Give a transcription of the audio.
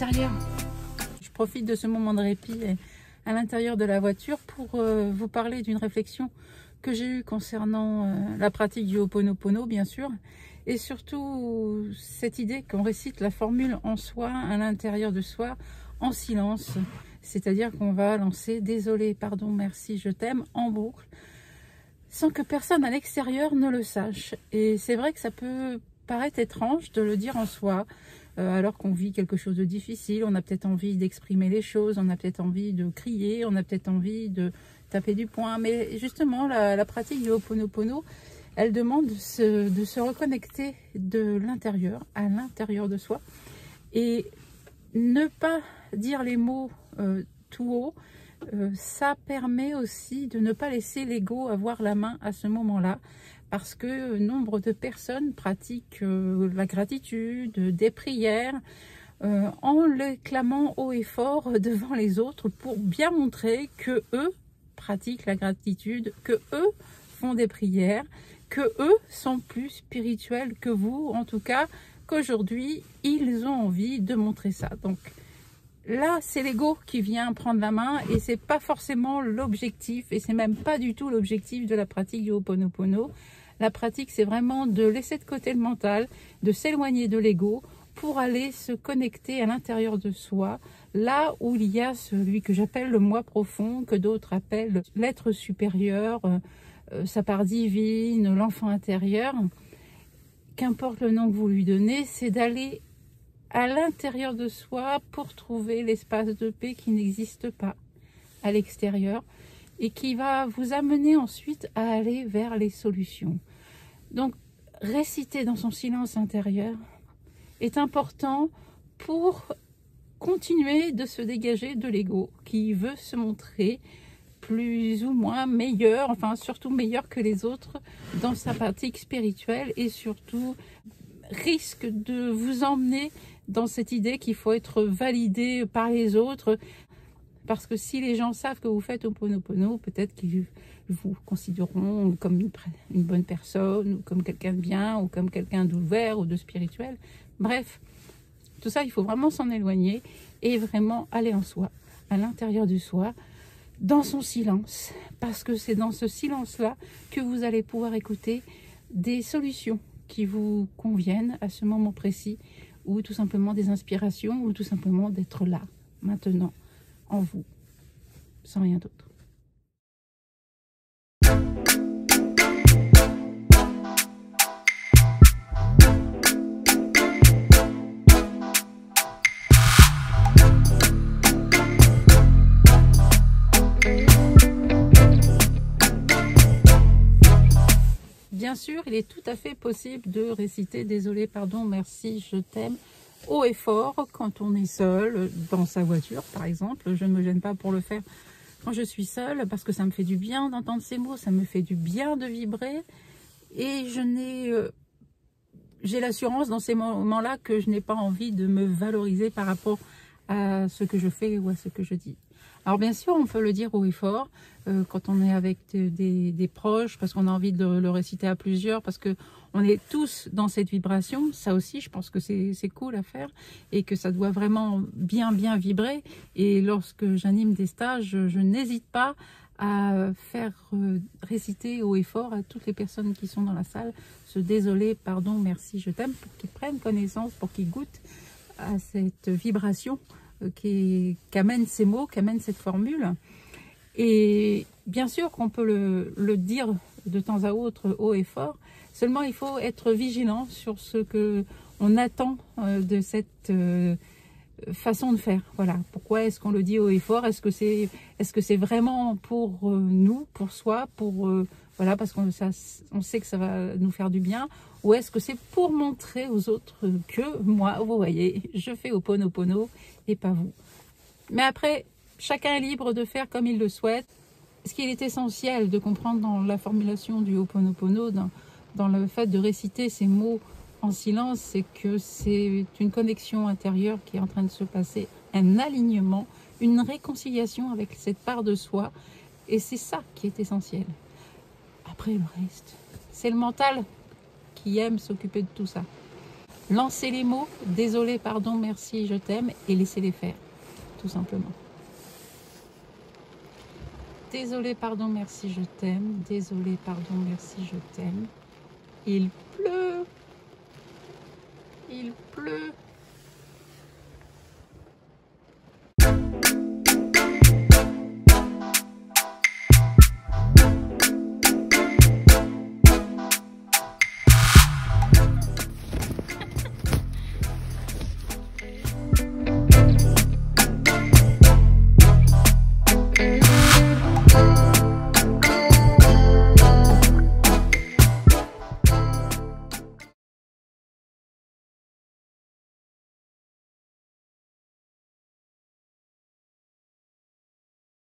l'intérieur. Je profite de ce moment de répit à l'intérieur de la voiture pour vous parler d'une réflexion que j'ai eue concernant la pratique du Ho'oponopono, bien sûr, et surtout cette idée qu'on récite la formule en soi, à l'intérieur de soi, en silence, c'est-à-dire qu'on va lancer « désolé, pardon, merci, je t'aime » en boucle, sans que personne à l'extérieur ne le sache. Et c'est vrai que ça peut paraître étrange de le dire en soi, alors qu'on vit quelque chose de difficile, on a peut-être envie d'exprimer les choses, on a peut-être envie de crier, on a peut-être envie de taper du poing, mais justement la pratique du Ho'oponopono, elle demande de se reconnecter de l'intérieur, à l'intérieur de soi, et ne pas dire les mots tout haut, ça permet aussi de ne pas laisser l'ego avoir la main à ce moment-là, parce que nombre de personnes pratiquent la gratitude, des prières, en les clamant haut et fort devant les autres pour bien montrer que eux pratiquent la gratitude, que eux font des prières, que eux sont plus spirituels que vous, en tout cas qu'aujourd'hui ils ont envie de montrer ça. Donc là, c'est l'ego qui vient prendre la main et c'est pas forcément l'objectif, et c'est même pas du tout l'objectif de la pratique du Ho'oponopono. La pratique, c'est vraiment de laisser de côté le mental, de s'éloigner de l'ego pour aller se connecter à l'intérieur de soi, là où il y a celui que j'appelle le moi profond, que d'autres appellent l'être supérieur, sa part divine, l'enfant intérieur. Qu'importe le nom que vous lui donnez, c'est d'aller à l'intérieur de soi pour trouver l'espace de paix qui n'existe pas à l'extérieur et qui va vous amener ensuite à aller vers les solutions. Donc, réciter dans son silence intérieur est important pour continuer de se dégager de l'ego qui veut se montrer plus ou moins meilleur, enfin surtout meilleur que les autres dans sa pratique spirituelle, et surtout risque de vous emmener dans cette idée qu'il faut être validé par les autres, parce que si les gens savent que vous faites Ho'oponopono, peut-être qu'ils vous considéreront comme une bonne personne, ou comme quelqu'un de bien, ou comme quelqu'un d'ouvert ou de spirituel. Bref, tout ça, il faut vraiment s'en éloigner et vraiment aller en soi, à l'intérieur du soi, dans son silence, parce que c'est dans ce silence-là que vous allez pouvoir écouter des solutions qui vous conviennent à ce moment précis, ou tout simplement des inspirations, ou tout simplement d'être là, maintenant, en vous, sans rien d'autre. Bien sûr, il est tout à fait possible de réciter « désolé, pardon, merci, je t'aime » haut et fort quand on est seul, dans sa voiture par exemple. Je ne me gêne pas pour le faire quand je suis seule, parce que ça me fait du bien d'entendre ces mots, ça me fait du bien de vibrer, et j'ai l'assurance dans ces moments-là que je n'ai pas envie de me valoriser par rapport à ce que je fais ou à ce que je dis. Alors bien sûr, on peut le dire haut et fort quand on est avec des proches, parce qu'on a envie de le réciter à plusieurs, parce que on est tous dans cette vibration. Ça aussi, je pense que c'est cool à faire et que ça doit vraiment bien vibrer. Et lorsque j'anime des stages, je n'hésite pas à faire réciter haut et fort à toutes les personnes qui sont dans la salle ce désolé, pardon, merci, je t'aime, pour qu'ils prennent connaissance, pour qu'ils goûtent à cette vibration qu'amène ces mots, qu'amène cette formule. Et bien sûr qu'on peut le dire de temps à autre haut et fort, seulement il faut être vigilant sur ce que on attend de cette façon de faire. Voilà. Pourquoi est-ce qu'on le dit haut et fort? Est-ce que c'est vraiment pour nous, pour soi, pour voilà, parce qu'on sait que ça va nous faire du bien, ou est-ce que c'est pour montrer aux autres que moi, vous voyez, je fais Ho'oponopono et pas vous. Mais après, chacun est libre de faire comme il le souhaite. Ce qu'il est essentiel de comprendre dans la formulation du Ho'oponopono, dans le fait de réciter ces mots en silence, c'est que c'est une connexion intérieure qui est en train de se passer, un alignement, une réconciliation avec cette part de soi, et c'est ça qui est essentiel. Après le reste, c'est le mental qui aime s'occuper de tout ça. Lancez les mots, désolé, pardon, merci, je t'aime, et laissez-les faire, tout simplement. Désolé, pardon, merci, je t'aime. Désolé, pardon, merci, je t'aime. Il pleut. Il pleut.